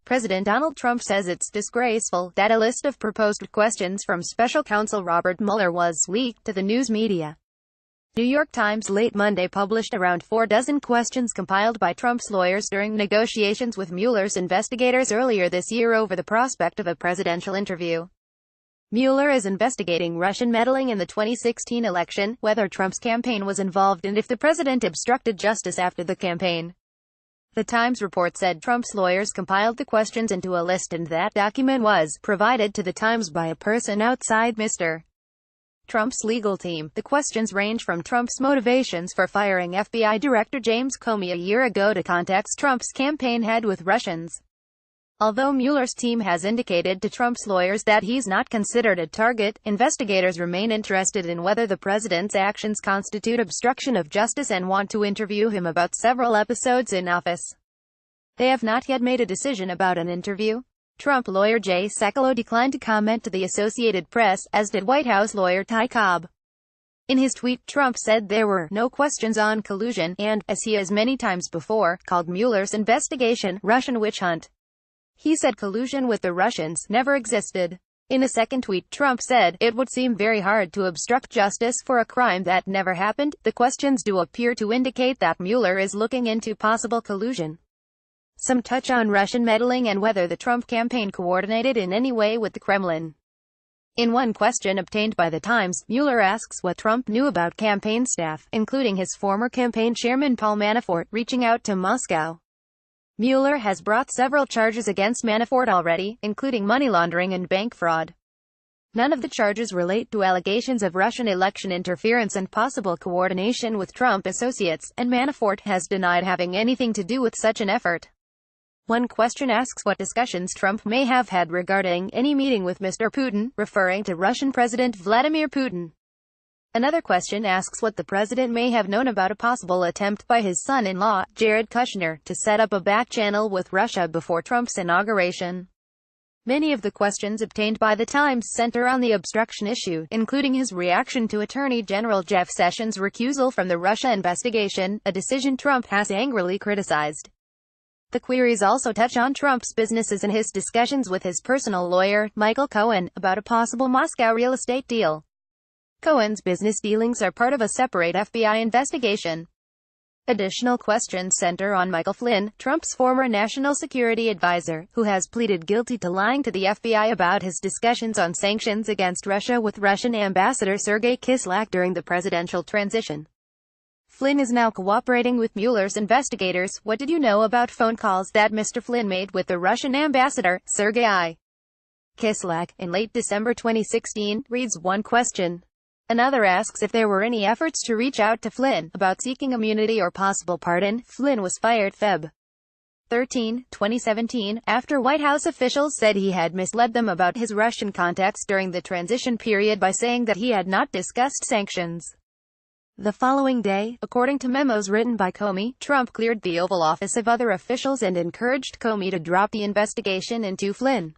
President Donald Trump says it's disgraceful that a list of proposed questions from special counsel Robert Mueller was leaked to the news media. New York Times late Monday published around 4 dozen questions compiled by Trump's lawyers during negotiations with Mueller's investigators earlier this year over the prospect of a presidential interview. Mueller is investigating Russian meddling in the 2016 election, whether Trump's campaign was involved and if the president obstructed justice after the campaign. The Times report said Trump's lawyers compiled the questions into a list and that document was provided to the Times by a person outside Mr. Trump's legal team. The questions range from Trump's motivations for firing FBI Director James Comey a year ago to contacts Trump's campaign had with Russians. Although Mueller's team has indicated to Trump's lawyers that he's not considered a target, investigators remain interested in whether the president's actions constitute obstruction of justice and want to interview him about several episodes in office. They have not yet made a decision about an interview. Trump lawyer Jay Sekulow declined to comment to the Associated Press, as did White House lawyer Ty Cobb. In his tweet, Trump said there were no questions on collusion and, as he has many times before, called Mueller's investigation Russian witch hunt. He said collusion with the Russians never existed. In a second tweet, Trump said, "It would seem very hard to obstruct justice for a crime that never happened." The questions do appear to indicate that Mueller is looking into possible collusion. Some touch on Russian meddling and whether the Trump campaign coordinated in any way with the Kremlin. In one question obtained by the Times, Mueller asks what Trump knew about campaign staff, including his former campaign chairman Paul Manafort, reaching out to Moscow. Mueller has brought several charges against Manafort already, including money laundering and bank fraud. None of the charges relate to allegations of Russian election interference and possible coordination with Trump associates, and Manafort has denied having anything to do with such an effort. One question asks what discussions Trump may have had regarding any meeting with Mr. Putin, referring to Russian President Vladimir Putin. Another question asks what the president may have known about a possible attempt by his son-in-law, Jared Kushner, to set up a back channel with Russia before Trump's inauguration. Many of the questions obtained by the Times center on the obstruction issue, including his reaction to Attorney General Jeff Sessions' recusal from the Russia investigation, a decision Trump has angrily criticized. The queries also touch on Trump's businesses and his discussions with his personal lawyer, Michael Cohen, about a possible Moscow real estate deal. Cohen's business dealings are part of a separate FBI investigation. Additional questions center on Michael Flynn, Trump's former national security advisor, who has pleaded guilty to lying to the FBI about his discussions on sanctions against Russia with Russian Ambassador Sergei Kislyak during the presidential transition. Flynn is now cooperating with Mueller's investigators. What did you know about phone calls that Mr. Flynn made with the Russian ambassador, Sergei Kislyak, in late December 2016, reads one question. Another asks if there were any efforts to reach out to Flynn about seeking immunity or possible pardon. Flynn was fired Feb. 13, 2017, after White House officials said he had misled them about his Russian contacts during the transition period by saying that he had not discussed sanctions. The following day, according to memos written by Comey, Trump cleared the Oval Office of other officials and encouraged Comey to drop the investigation into Flynn.